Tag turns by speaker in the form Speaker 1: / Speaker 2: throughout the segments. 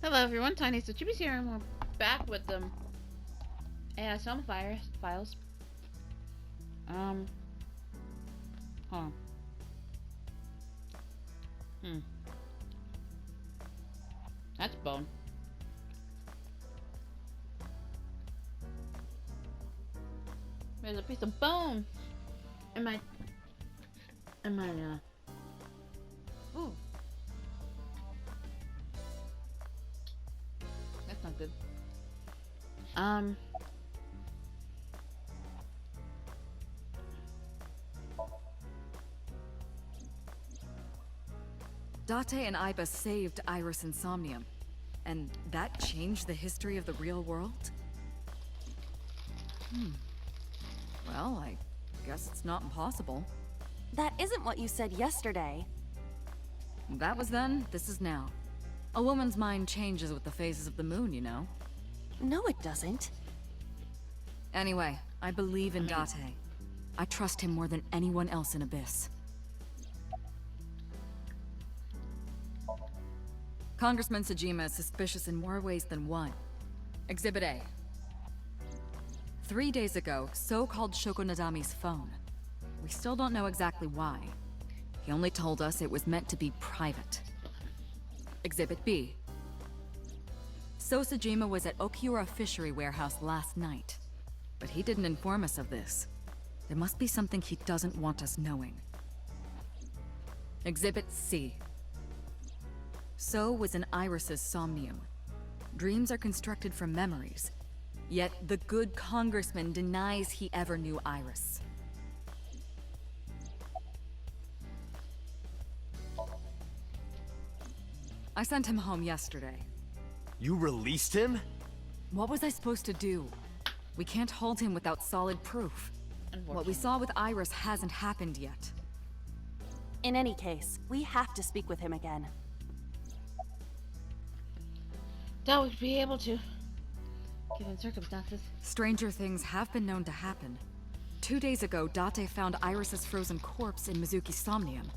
Speaker 1: Hello everyone, Tiniestofchibis here, and we're back with the SOMNIUM files. Hold on. That's bone. There's a piece of bone in my ooh. That's not good.
Speaker 2: Date and Iba saved Iris and Somnium, and that changed the history of the real world? Well, I guess it's not impossible.
Speaker 3: That isn't what you said yesterday.
Speaker 2: That was then, this is now. A woman's mind changes with the phases of the moon, you know?
Speaker 3: No, it doesn't.
Speaker 2: Anyway, I believe in Date. I trust him more than anyone else in Abyss. Congressman Sajima is suspicious in more ways than one. Exhibit A. 3 days ago, So called Shoko Nadami's phone. We still don't know exactly why. He only told us it was meant to be private. Exhibit B. So Sajima was at Okiura Fishery Warehouse last night. But he didn't inform us of this. There must be something he doesn't want us knowing. Exhibit C. So was in Iris's Somnium. Dreams are constructed from memories. Yet the good congressman denies he ever knew Iris. I sent him home yesterday.
Speaker 4: You released him?
Speaker 2: What was I supposed to do? We can't hold him without solid proof. What we saw with Iris hasn't happened yet.
Speaker 3: In any case, we have to speak with him again.
Speaker 1: That would be able to, given circumstances.
Speaker 2: Stranger things have been known to happen. 2 days ago, Date found Iris's frozen corpse in Mizuki's Somnium.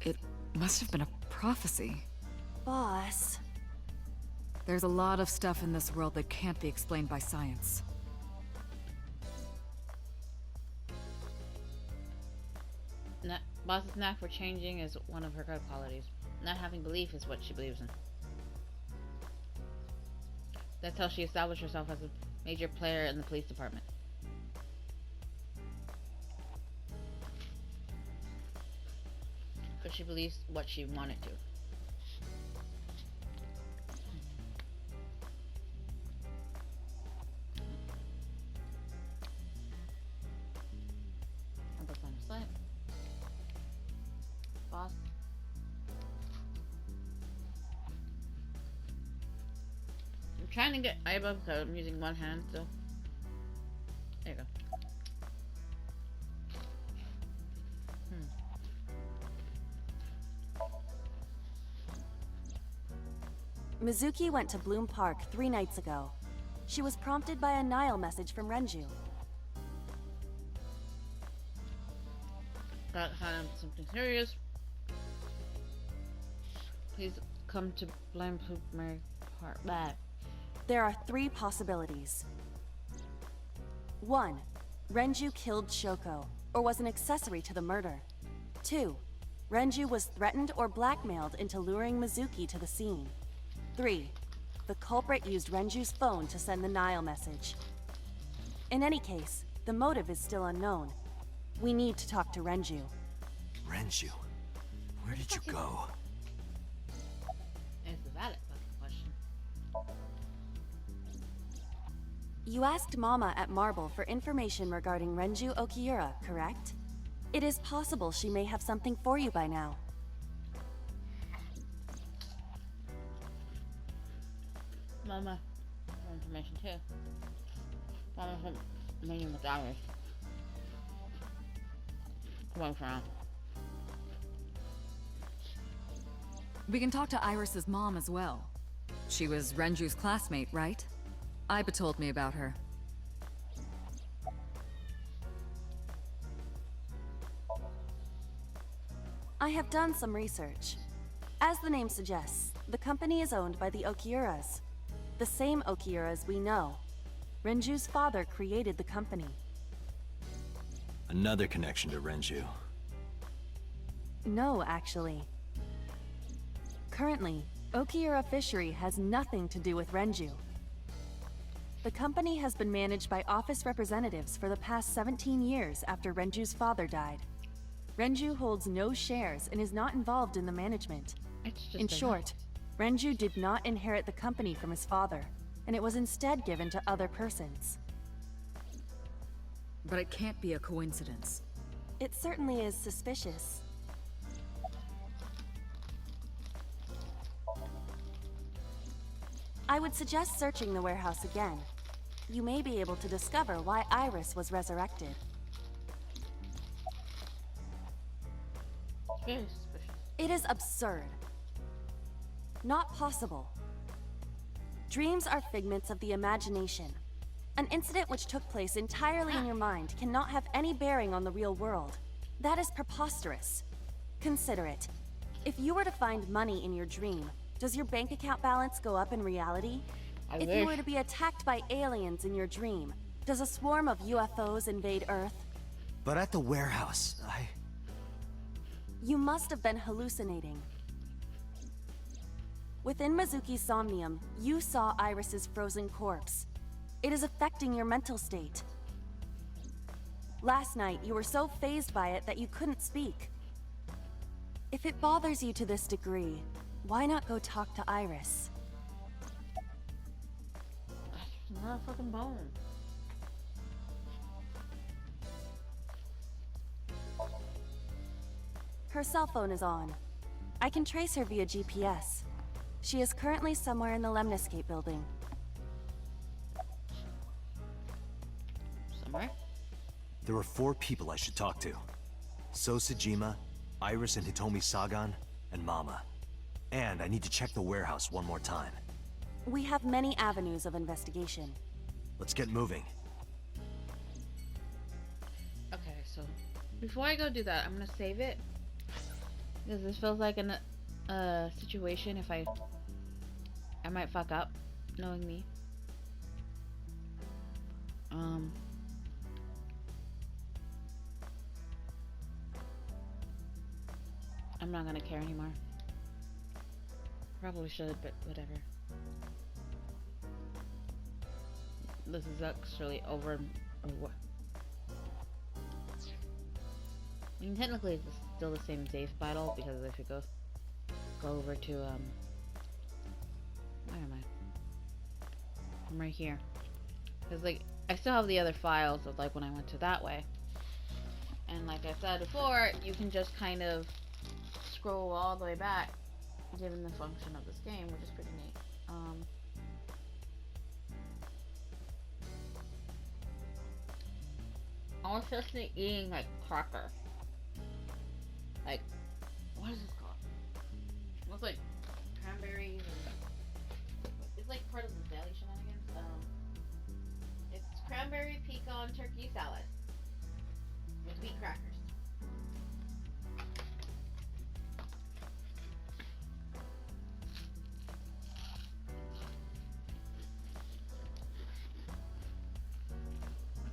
Speaker 2: It must have been a prophecy.
Speaker 3: Boss.
Speaker 2: There's a lot of stuff in this world that can't be explained by science.
Speaker 1: Boss's knack for changing is one of her good qualities. Not having belief is what she believes in. That's how she established herself as a major player in the police department. But she believes what she wanted to. Boss. I'm trying to get Iba because I'm using one hand, so there you go.
Speaker 3: Mizuki went to Bloom Park 3 nights ago. She was prompted by a Nile message from Renju.
Speaker 1: Got something serious. Please come to Bloom Park. Blah.
Speaker 3: There are 3 possibilities. 1. Renju killed Shoko, or was an accessory to the murder. 2. Renju was threatened or blackmailed into luring Mizuki to the scene. 3. The culprit used Renju's phone to send the Nile message. In any case, the motive is still unknown. We need to talk to Renju.
Speaker 4: Renju? Where did you go?
Speaker 1: It's a valid fucking question.
Speaker 3: You asked Mama at Marble for information regarding Renju Okiura, correct? It is possible she may have something for you by now.
Speaker 1: Mama, for information too. Mama's a meeting with Iris. Come on, Fran.
Speaker 2: We can talk to Iris's mom as well. She was Renju's classmate, right? Iba told me about her.
Speaker 3: I have done some research. As the name suggests, the company is owned by the Okiuras. The same Okiuras we know. Renju's father created the company.
Speaker 4: Another connection to Renju.
Speaker 3: No, actually. Currently, Okiura Fishery has nothing to do with Renju. The company has been managed by office representatives for the past 17 years after Renju's father died. Renju holds no shares and is not involved in the management.
Speaker 1: It's just
Speaker 3: In short, Renju did not inherit the company from his father, and it was instead given to other persons.
Speaker 2: But it can't be a coincidence.
Speaker 3: It certainly is suspicious. I would suggest searching the warehouse again. You may be able to discover why Iris was resurrected.
Speaker 1: very suspicious.
Speaker 3: It is absurd. Not possible. Dreams are figments of the imagination. An incident which took place entirely in your mind cannot have any bearing on the real world. That is preposterous. Consider it. If you were to find money in your dream, does your bank account balance go up in reality? If you were to be attacked by aliens in your dream, does a swarm of UFOs invade Earth?
Speaker 4: But at the warehouse,
Speaker 3: You must have been hallucinating. Within Mizuki's somnium, you saw Iris's frozen corpse. It is affecting your mental state. Last night, you were so fazed by it that you couldn't speak. If it bothers you to this degree, why not go talk to Iris?
Speaker 1: Not a fucking bone.
Speaker 3: Her cell phone is on. I can trace her via GPS. She is currently somewhere in the Lemniscape building.
Speaker 1: Somewhere?
Speaker 4: there are 4 people I should talk to. So Sejima, Iris and Hitomi Sagan, and Mama. And I need to check the warehouse one more time.
Speaker 3: We have many avenues of investigation.
Speaker 4: Let's get moving.
Speaker 1: Okay, so before I go do that, I'm gonna save it. Because this feels like a situation if I might fuck up, knowing me. I'm not gonna care anymore. Probably should, but whatever. This is actually over. Or what? I mean, technically it's still the same safe battle because if you go over to where am I? I'm right here. Because like I still have the other files of like when I went to that way. And like I said before, you can just kind of scroll all the way back given the function of this game, which is pretty neat. I was just eating like cracker. Like, what is this called? It looks like cranberries and it's like part of the deli shenanigans. It's cranberry pecan turkey salad with wheat crackers.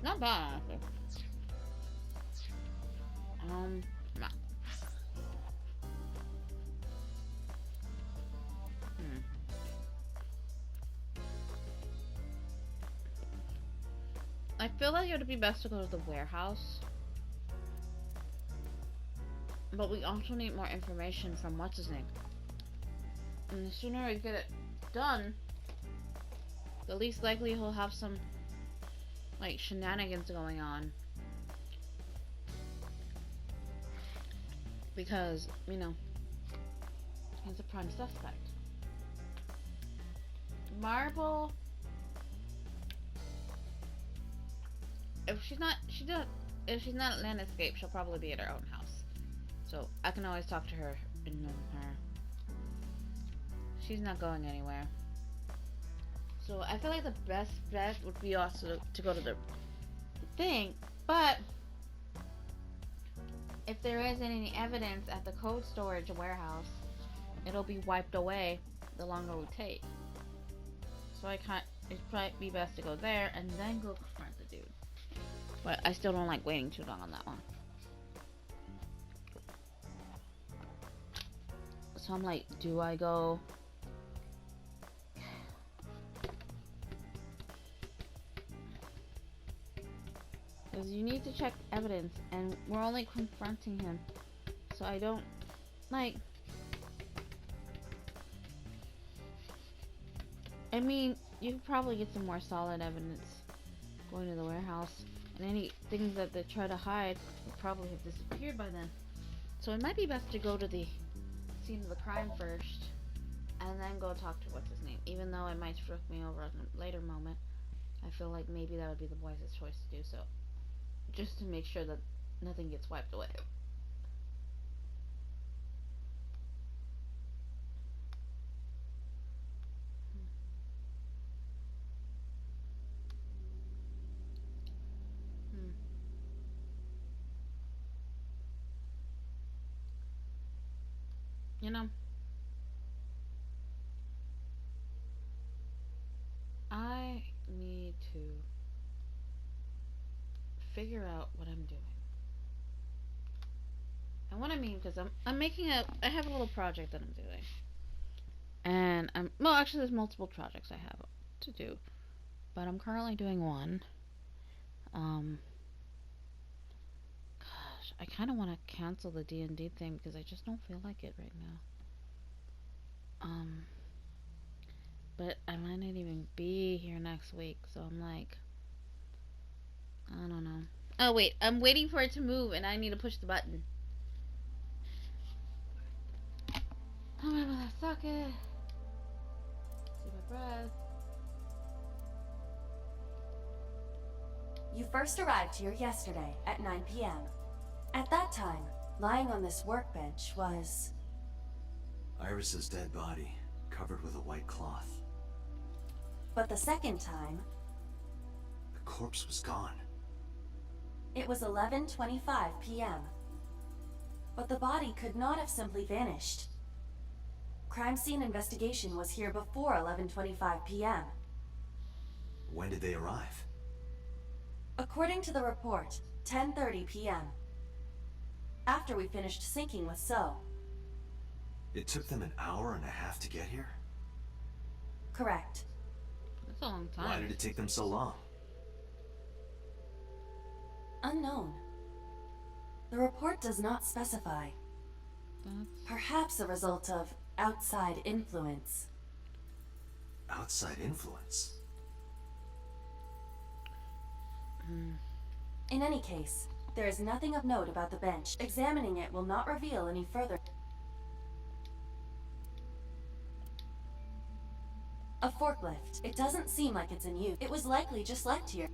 Speaker 1: Not bad, honestly. No. I feel like it would be best to go to the warehouse. But we also need more information from what's his name. And the sooner we get it done, the least likely he'll have some like shenanigans going on. Because, you know, he's a prime suspect. Marble. If she's not at Landscape, she'll probably be at her own house. So I can always talk to her and know her. She's not going anywhere. So I feel like the best bet would be also to go to the thing, but if there isn't any evidence at the cold storage warehouse, it'll be wiped away the longer we take. So it might be best to go there and then go confront the dude. But I still don't like waiting too long on that one. So I'm like, do I go? Because you need to check evidence, and we're only confronting him. So I don't, like... I mean, you could probably get some more solid evidence going to the warehouse. And any things that they try to hide would probably have disappeared by then. So it might be best to go to the scene of the crime first, and then go talk to what's his name. Even though it might screw me over at a later moment, I feel like maybe that would be the wisest choice to do so. Just to make sure that nothing gets wiped away. You know, I need to figure out what I'm doing. And what I mean, because I have a little project that I'm doing. And well, actually there's multiple projects I have to do. But I'm currently doing one. Gosh, I kind of want to cancel the D&D thing because I just don't feel like it right now. But I might not even be here next week, so I'm like, I don't know. Oh wait, I'm waiting for it to move and I need to push the button. I'm out of that socket. See my breath.
Speaker 3: You first arrived here yesterday at 9 p.m. At that time, lying on this workbench was...
Speaker 4: Iris's dead body, covered with a white cloth.
Speaker 3: But the second time...
Speaker 4: The corpse was gone.
Speaker 3: It was 11:25 p.m. But the body could not have simply vanished. Crime scene investigation was here before 11:25 p.m.
Speaker 4: When did they arrive?
Speaker 3: According to the report, 10:30 p.m. After we finished syncing with So.
Speaker 4: It took them an hour and a half to get here?
Speaker 3: Correct.
Speaker 1: That's a long time.
Speaker 4: Why did it take them so long?
Speaker 3: Unknown. The report does not specify. Perhaps a result of outside influence.
Speaker 4: Outside influence?
Speaker 3: In any case, there is nothing of note about the bench. Examining it will not reveal any further. A forklift. It doesn't seem like it's in use. It was likely just left here.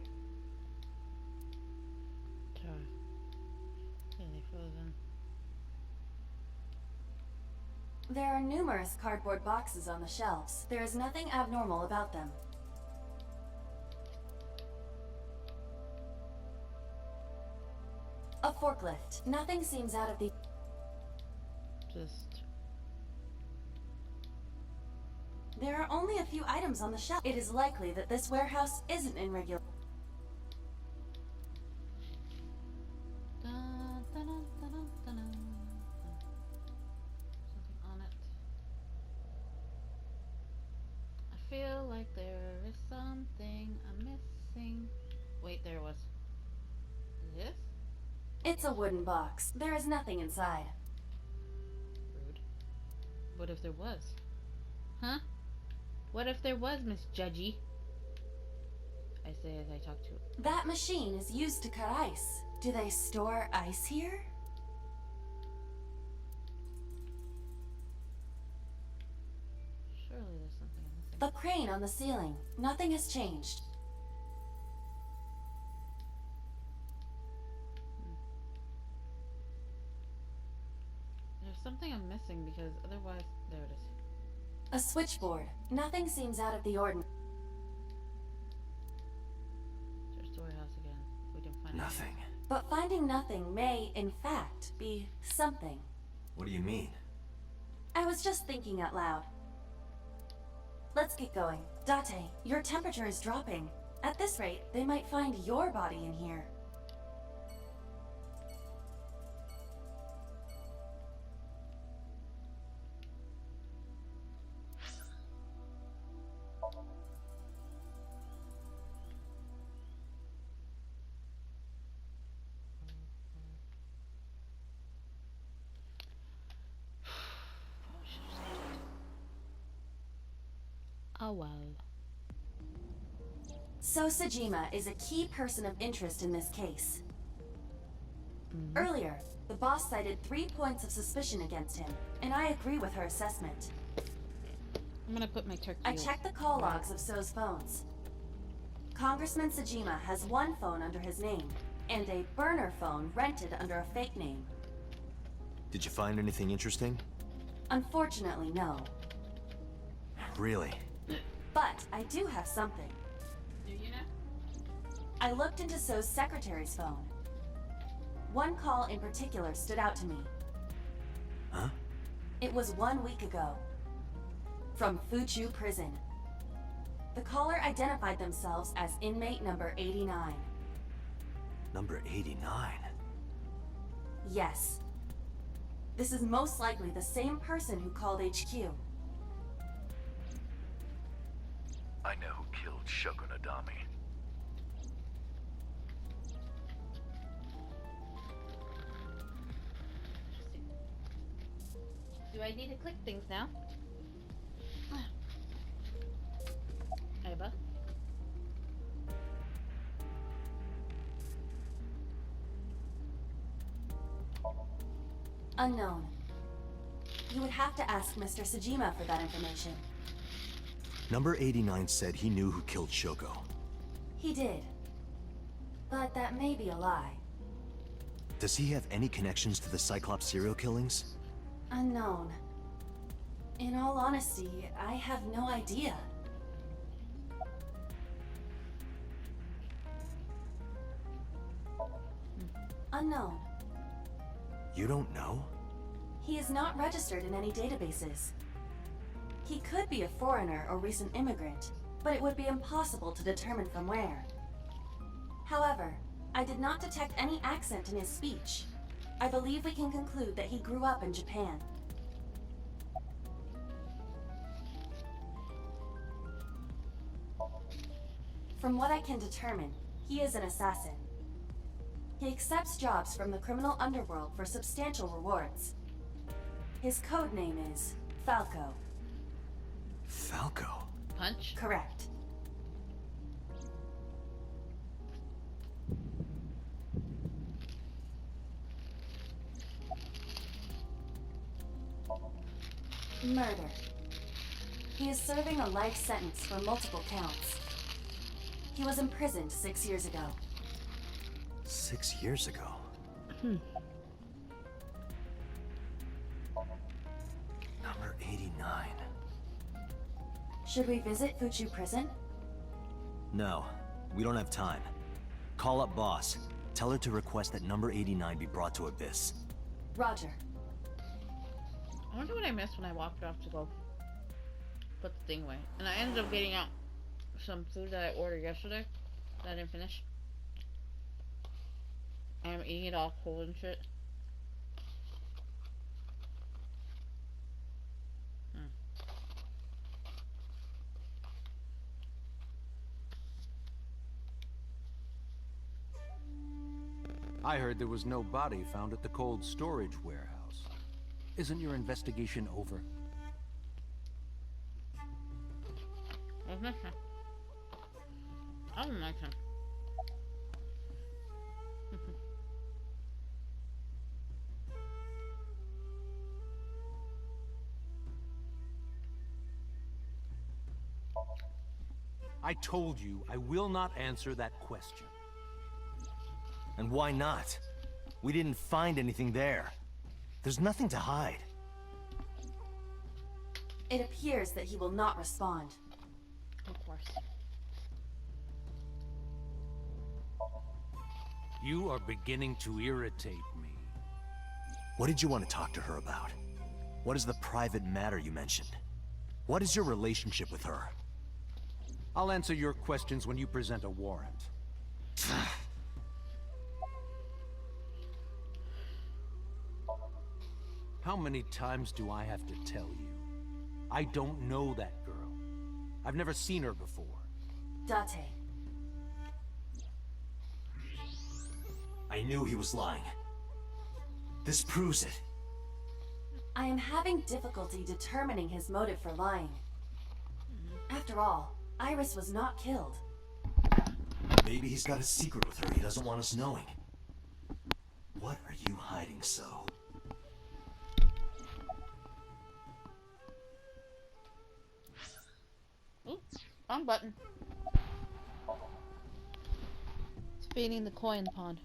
Speaker 3: There are numerous cardboard boxes on the shelves. There is nothing abnormal about them. A forklift. Nothing seems out of the...
Speaker 1: Just...
Speaker 3: There are only a few items on the shelf. It is likely that this warehouse isn't in regular...
Speaker 1: Something on it. I feel like there is something I'm missing. Wait, there was... This?
Speaker 3: It's a wooden box. There is nothing inside.
Speaker 1: Rude. What if there was? Huh? What if there was, Miss Judgy? I say as I talk to it.
Speaker 3: That machine is used to cut ice. Do they store ice here?
Speaker 1: Surely there's something I'm missing.
Speaker 3: The crane on the ceiling. Nothing has changed.
Speaker 1: There's something I'm missing because otherwise... There it is.
Speaker 3: A switchboard. Nothing seems out of the ordinary.
Speaker 1: There's the warehouse again. We didn't find
Speaker 4: Nothing.
Speaker 1: anything.
Speaker 3: But finding nothing may, in fact, be something.
Speaker 4: What do you mean?
Speaker 3: I was just thinking out loud. Let's get going. Date, your temperature is dropping. At this rate, they might find your body in here.
Speaker 1: Oh well.
Speaker 3: So Sejima is a key person of interest in this case. Earlier, the boss cited 3 points of suspicion against him, and I agree with her assessment.
Speaker 1: I'm gonna put my turkey.
Speaker 3: I checked the call logs of So's phones. Congressman Sejima has 1 phone under his name, and a burner phone rented under a fake name.
Speaker 4: Did you find anything interesting?
Speaker 3: Unfortunately, no.
Speaker 4: Really?
Speaker 3: But I do have something.
Speaker 1: Do you know?
Speaker 3: I looked into So's secretary's phone. 1 call in particular stood out to me.
Speaker 4: Huh?
Speaker 3: It was 1 week ago. From Fuchu Prison. The caller identified themselves as inmate number 89.
Speaker 4: Number 89?
Speaker 3: Yes. This is most likely the same person who called HQ.
Speaker 5: I know who killed Shoko Nadami.
Speaker 1: Do I need to click things now? Ava?
Speaker 3: Unknown. You would have to ask Mr. Sejima for that information.
Speaker 4: Number 89 said he knew who killed Shoko.
Speaker 3: He did. But that may be a lie.
Speaker 4: Does he have any connections to the Cyclops serial killings?
Speaker 3: Unknown. In all honesty, I have no idea. Unknown.
Speaker 4: You don't know?
Speaker 3: He is not registered in any databases. He could be a foreigner or recent immigrant, but it would be impossible to determine from where. However, I did not detect any accent in his speech. I believe we can conclude that he grew up in Japan. From what I can determine, he is an assassin. He accepts jobs from the criminal underworld for substantial rewards. His code name is Falco.
Speaker 4: Falco?
Speaker 1: Punch?
Speaker 3: Correct. Murder. He is serving a life sentence for multiple counts. He was imprisoned 6 years ago.
Speaker 4: 6 years ago? Number 89.
Speaker 3: Should we visit Fuchu Prison?
Speaker 4: No, we don't have time. Call up boss. Tell her to request that number 89 be brought to Abyss.
Speaker 3: Roger.
Speaker 1: I wonder what I missed when I walked off to go put the thing away. And I ended up getting out some food that I ordered yesterday that I didn't finish. I'm eating it all cold and shit.
Speaker 6: I heard there was no body found at the cold storage warehouse. Isn't your investigation over?
Speaker 1: I don't like him.
Speaker 6: I told you I will not answer that question.
Speaker 4: And why not? We didn't find anything there. There's nothing to hide.
Speaker 3: It appears that he will not respond.
Speaker 1: Of course.
Speaker 6: You are beginning to irritate me.
Speaker 4: What did you want to talk to her about? What is the private matter you mentioned? What is your relationship with her?
Speaker 6: I'll answer your questions when you present a warrant. How many times do I have to tell you? I don't know that girl. I've never seen her before.
Speaker 3: Date.
Speaker 4: I knew he was lying. This proves it.
Speaker 3: I am having difficulty determining his motive for lying. After all, Iris was not killed.
Speaker 4: Maybe he's got a secret with her he doesn't want us knowing. What are you hiding so?
Speaker 1: Oops, wrong button. It's feeding the koi in the pond.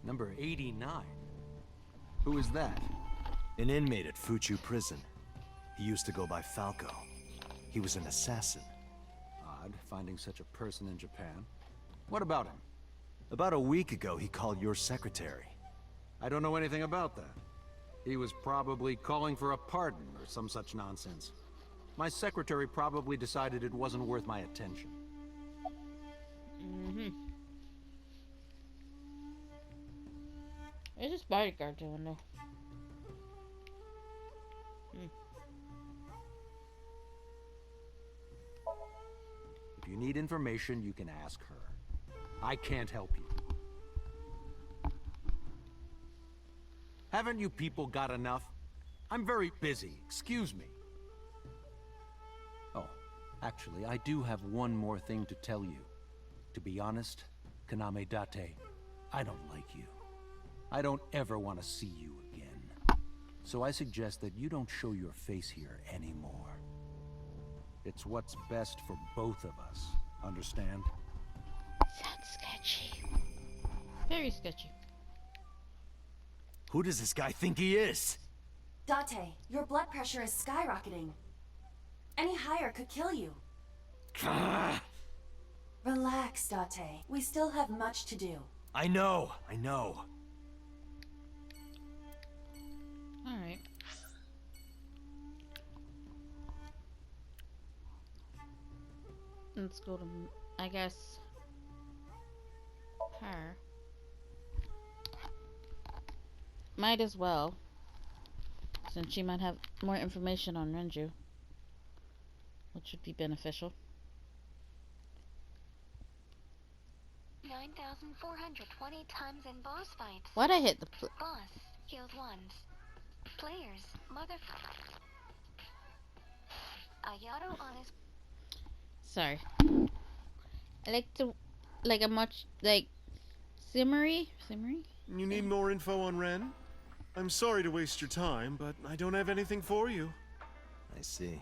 Speaker 6: Number 89. Who is that?
Speaker 4: An inmate at Fuchu prison. He used to go by Falco. He was an assassin.
Speaker 6: Odd, finding such a person in Japan. What about him?
Speaker 4: About a week ago, he called your secretary.
Speaker 6: I don't know anything about that. He was probably calling for a pardon or some such nonsense. My secretary probably decided it wasn't worth my attention.
Speaker 1: There's this bodyguard doing though.
Speaker 6: If you need information, you can ask her. I can't help you. Haven't you people got enough? I'm very busy. Excuse me. Oh, actually, I do have one more thing to tell you. To be honest, Kaname Date, I don't like you. I don't ever want to see you again. So I suggest that you don't show your face here anymore. It's what's best for both of us. Understand?
Speaker 1: Sounds sketchy. Very sketchy.
Speaker 4: Who does this guy think he is?
Speaker 3: Date, your blood pressure is skyrocketing. Any higher could kill you. Relax, Date. We still have much to do.
Speaker 4: I know, I know.
Speaker 1: Alright. Let's go to, I guess, her. Might as well, since she might have more information on Renju, which would be beneficial.
Speaker 7: 9,420 times in boss fights.
Speaker 1: Why'd I hit the
Speaker 7: Boss killed once. Players, motherfucker. Ayato on his.
Speaker 1: Sorry. I like to, like a much, like, simmery?
Speaker 8: You need more info on Ren? I'm sorry to waste your time, but I don't have anything for you.
Speaker 4: I see.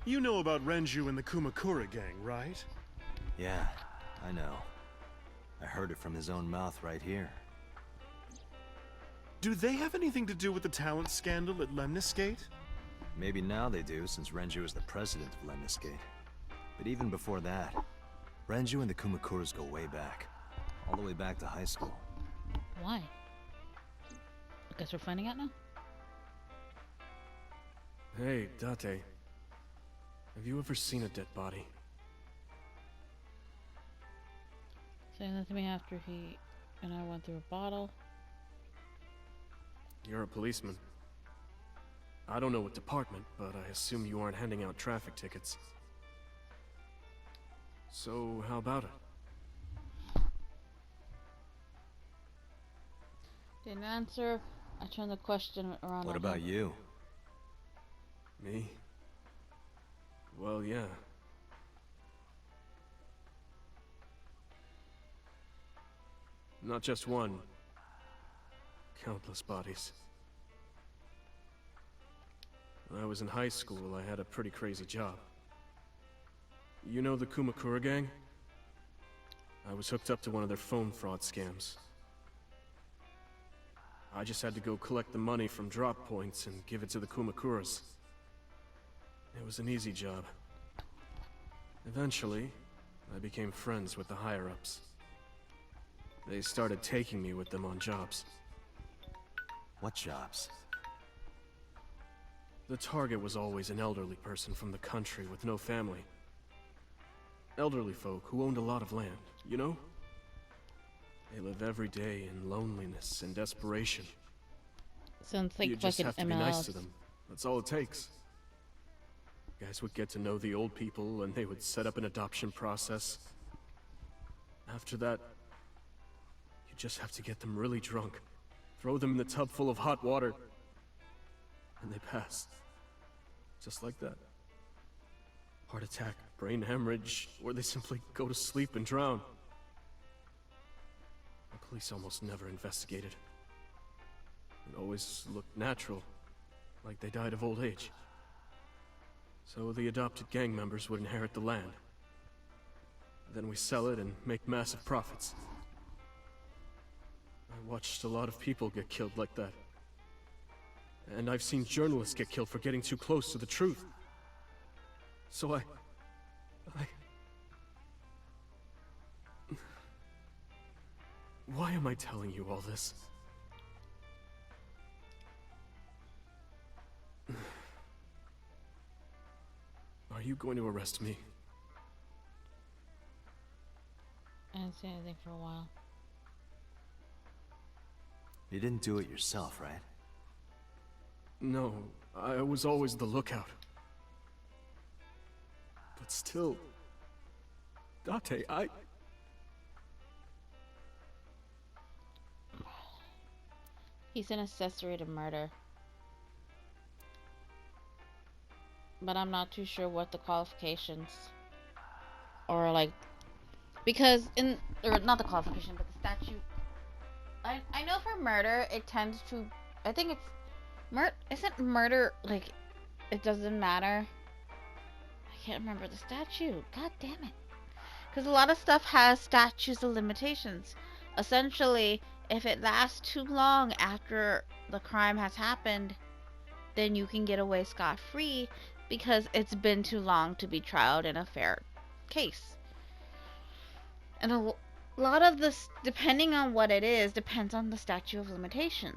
Speaker 8: You know about Renju and the Kumakura gang, right?
Speaker 4: Yeah, I know. I heard it from his own mouth right here.
Speaker 8: Do they have anything to do with the talent scandal at Lemniscate?
Speaker 4: Maybe now they do, since Renju is the president of Lemniscate. But even before that, Renju and the Kumakuras go way back. All the way back to high school.
Speaker 1: Why? I guess we're finding out now.
Speaker 9: Hey, Date. Have you ever seen a dead body?
Speaker 1: Saying that to me after he and I went through a bottle.
Speaker 9: You're a policeman. I don't know what department, but I assume you aren't handing out traffic tickets. So, how about it?
Speaker 1: Didn't answer. I turned the question around.
Speaker 4: What
Speaker 1: on
Speaker 4: about
Speaker 1: him.
Speaker 4: you?
Speaker 9: Me? Well, yeah. Not just one. Countless bodies. When I was in high school, I had a pretty crazy job. You know the Kumakura gang? I was hooked up to one of their phone fraud scams. I just had to go collect the money from drop points and give it to the Kumakuras. It was an easy job. Eventually, I became friends with the higher-ups. They started taking me with them on jobs.
Speaker 4: What jobs?
Speaker 9: The target was always an elderly person from the country with no family. Elderly folk who owned a lot of land, you know? They live every day in loneliness and desperation.
Speaker 1: Sounds like
Speaker 9: You just
Speaker 1: fucking
Speaker 9: have to be
Speaker 1: MLS.
Speaker 9: nice to them. That's all it takes. Guys would get to know the old people, and they would set up an adoption process. After that, you just have to get them really drunk, throw them in the tub full of hot water, and they pass. Just like that. Heart attack, brain hemorrhage, or they simply go to sleep and drown. The police almost never investigated. It always looked natural, like they died of old age. So the adopted gang members would inherit the land. Then we sell it and make massive profits. I watched a lot of people get killed like that. And I've seen journalists get killed for getting too close to the truth. So I... Why am I telling you all this? Are you going to arrest me?
Speaker 1: I didn't say anything for a while.
Speaker 4: You didn't do it yourself, right?
Speaker 9: No, I was always the lookout. But still... Date,
Speaker 1: He's an accessory to murder. But I'm not too sure what the qualifications or like, because or not the qualification, but the statute. I know for murder it tends to, I think it's isn't murder like it doesn't matter. I can't remember the statute. God damn it. Because a lot of stuff has statutes of limitations. Essentially, if it lasts too long after the crime has happened, then you can get away scot-free because it's been too long to be trialed in a fair case. And a lot of this, depending on what it is, depends on the statute of limitation.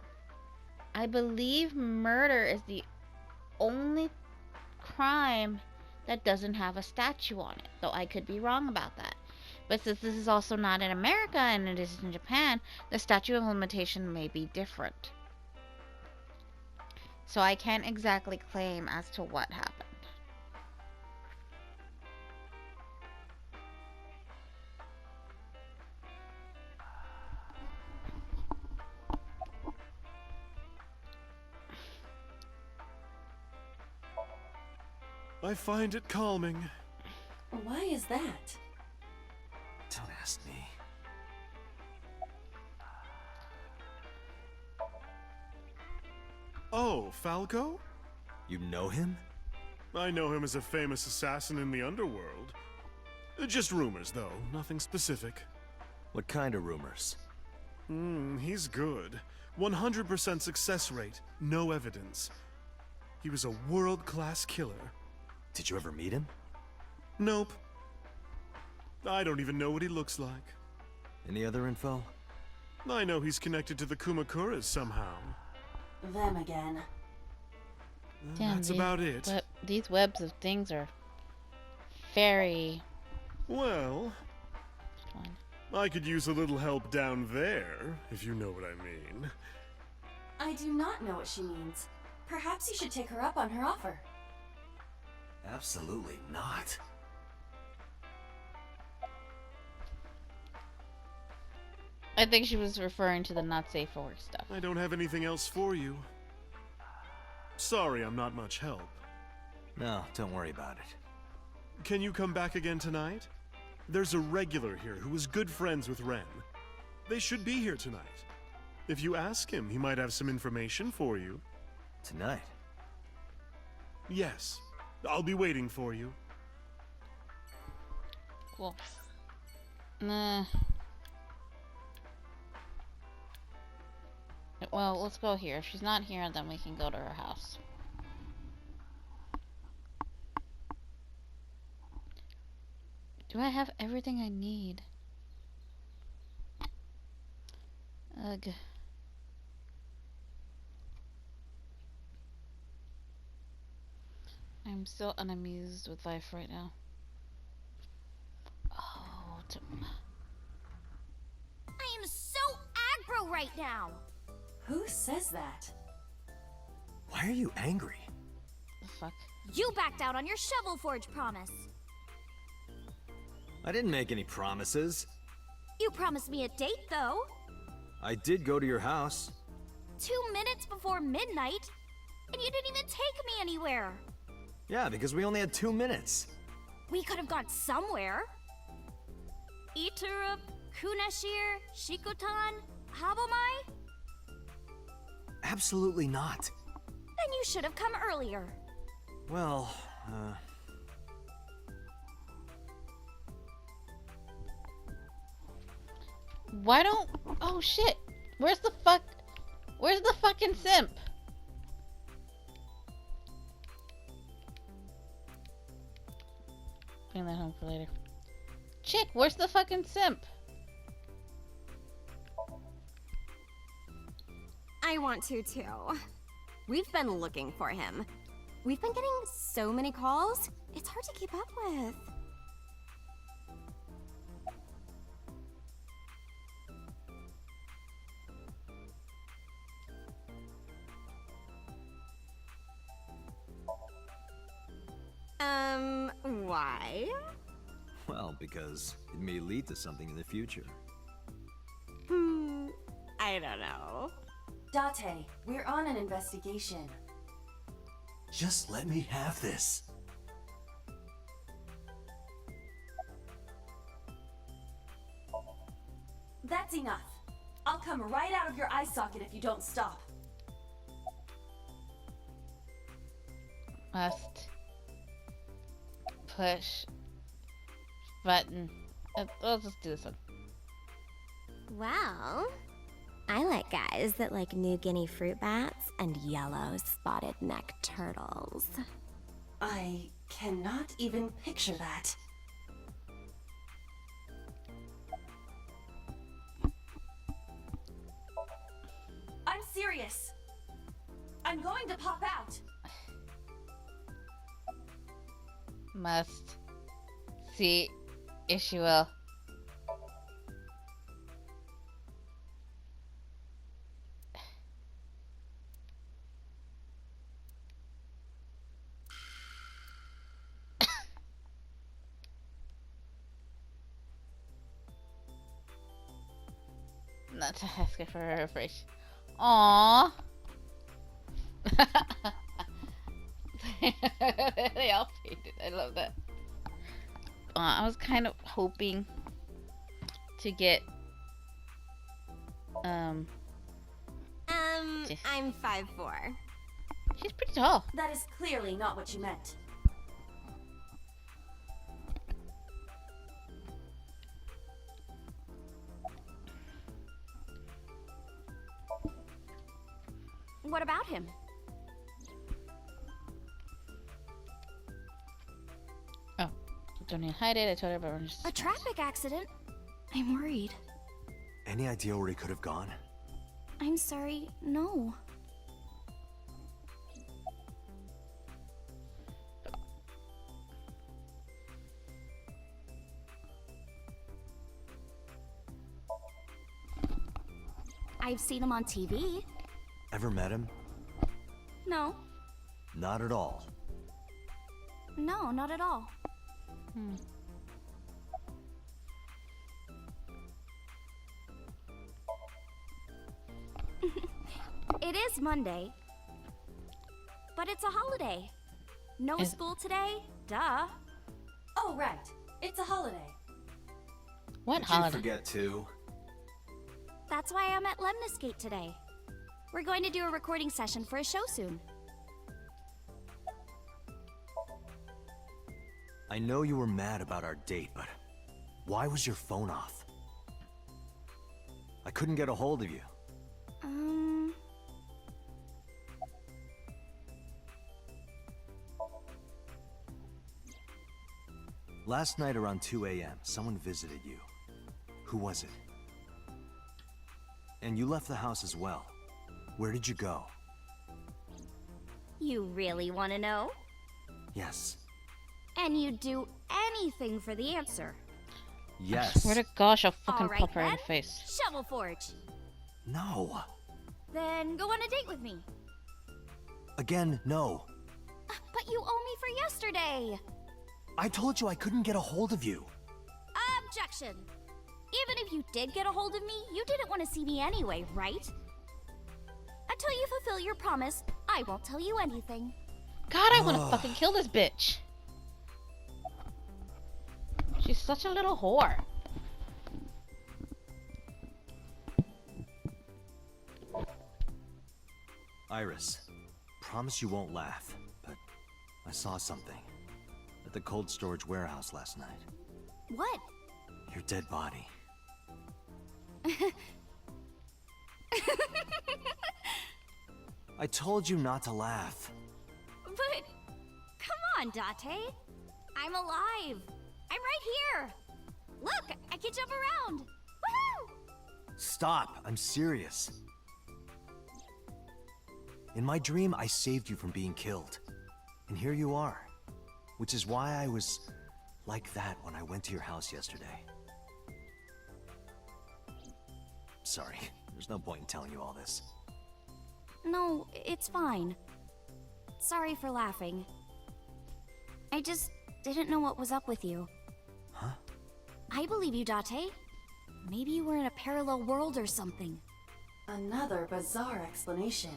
Speaker 1: I believe murder is the only crime that doesn't have a statute on it, though I could be wrong about that. But since this is also not in America and it is in Japan, the statute of limitation may be different. So I can't exactly claim as to what happened.
Speaker 8: I find it calming.
Speaker 3: Why is that?
Speaker 4: Don't ask me.
Speaker 8: Oh, Falco?
Speaker 4: You know him?
Speaker 8: I know him as a famous assassin in the underworld. Just rumors, though. Nothing specific.
Speaker 4: What kind of rumors?
Speaker 8: He's good. 100% success rate. No evidence. He was a world-class killer.
Speaker 4: Did you ever meet him?
Speaker 8: Nope. I don't even know what he looks like.
Speaker 4: Any other info?
Speaker 8: I know he's connected to the Kumakuras somehow.
Speaker 3: Them again.
Speaker 1: Damn,
Speaker 8: That's about it.
Speaker 1: These webs of things are very...
Speaker 8: Well, I could use a little help down there, if you know what I mean.
Speaker 3: I do not know what she means. Perhaps you should take her up on her offer.
Speaker 4: Absolutely not.
Speaker 1: I think she was referring to the not safe for work stuff.
Speaker 8: I don't have anything else for you. Sorry, I'm not much help.
Speaker 4: No, don't worry about it.
Speaker 8: Can you come back again tonight? There's a regular here who is good friends with Ren. They should be here tonight. If you ask him, he might have some information for you.
Speaker 4: Tonight?
Speaker 8: Yes. I'll be waiting for you.
Speaker 1: Cool. Nah. Well, let's go here. If she's not here, then we can go to her house. Do I have everything I need? Ugh. I'm still unamused with life right now. Oh,
Speaker 10: I am so aggro right now.
Speaker 3: Who says that?
Speaker 4: Why are you angry?
Speaker 1: the fuck?
Speaker 10: You backed out on your Shovel Forge promise.
Speaker 4: I didn't make any promises.
Speaker 10: You promised me a date, though.
Speaker 4: I did go to your house.
Speaker 10: 2 minutes before midnight, and you didn't even take me anywhere.
Speaker 4: Yeah, because we only had 2 minutes.
Speaker 10: We could have gone somewhere. Iturup, Kunashir, Shikotan, Habomai?
Speaker 4: Absolutely not.
Speaker 10: Then you should have come earlier.
Speaker 4: Well,
Speaker 1: Why don't... Oh, shit. Where's the fucking simp? Bring that home for later. Chick, where's the fucking simp?
Speaker 11: I want to too. We've been looking for him. We've been getting so many calls, it's hard to keep up with. Why?
Speaker 4: well, because it may lead to something in the future.
Speaker 11: I don't know.
Speaker 3: Date, we're on an investigation.
Speaker 4: Just let me have this.
Speaker 3: That's enough. I'll come right out of your eye socket if you don't stop.
Speaker 1: Must push button. I'll just do this one.
Speaker 11: Well, I like guys that like New Guinea fruit bats and yellow spotted neck turtles.
Speaker 3: I cannot even picture that. I'm serious. I'm going to pop out.
Speaker 1: Must see Ishuel. Not to ask her for her refresh. Aww. They all painted. I love that. I was kind of hoping to get
Speaker 11: I'm 5'4".
Speaker 1: she's pretty tall.
Speaker 3: That is clearly not what you meant.
Speaker 10: What about him?
Speaker 1: Oh, don't need to hide it. I told everyone just
Speaker 10: A traffic accident? I'm worried.
Speaker 4: Any idea where he could have gone?
Speaker 10: I'm sorry, no. I've seen him on TV.
Speaker 4: Ever met him?
Speaker 10: No.
Speaker 4: Not at all.
Speaker 10: No, not at all. It is Monday. But it's a holiday. No school today? Duh.
Speaker 3: Oh, right. It's a holiday.
Speaker 1: what
Speaker 4: Did
Speaker 1: holiday?
Speaker 4: you forget too?
Speaker 10: That's why I'm at Lemniscate today. We're going to do a recording session for a show soon.
Speaker 4: I know you were mad about our date, but why was your phone off? I couldn't get a hold of you. Last night around 2 a.m., someone visited you. Who was it? And you left the house as well. Where did you go?
Speaker 10: You really want to know?
Speaker 4: Yes.
Speaker 10: And you'd do anything for the answer.
Speaker 4: Yes.
Speaker 1: Swear to gosh, I'll fucking
Speaker 10: All right,
Speaker 1: pop her in
Speaker 10: then.
Speaker 1: the face.
Speaker 10: Shovel Forge.
Speaker 4: No.
Speaker 10: Then go on a date with me.
Speaker 4: Again, no.
Speaker 10: But you owe me for yesterday.
Speaker 4: I told you I couldn't get a hold of you.
Speaker 10: Objection. Even if you did get a hold of me, you didn't want to see me anyway, right? Until you fulfill your promise, I won't tell you anything.
Speaker 1: God, I want to fucking kill this bitch. She's such a little whore.
Speaker 4: Iris, promise you won't laugh, but I saw something at the cold storage warehouse last night.
Speaker 10: What?
Speaker 4: Your dead body. I told you not to laugh.
Speaker 10: But, come on, Date. I'm alive. I'm right here. Look, I can jump around. Woohoo!
Speaker 4: Stop, I'm serious. In my dream, I saved you from being killed. And here you are. Which is why I was like that when I went to your house yesterday. Sorry, there's no point in telling you all this.
Speaker 10: No, it's fine. Sorry for laughing. I just didn't know what was up with you.
Speaker 4: Huh?
Speaker 10: I believe you, Date. Maybe you were in a parallel world or something.
Speaker 3: Another bizarre explanation.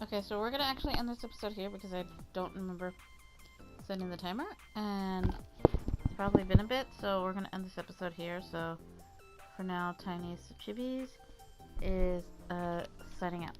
Speaker 1: Okay, so we're gonna actually end this episode here because I don't remember setting the timer, and it's probably been a bit, so we're gonna end this episode here. So for now, Tiniestofchibis is signing out.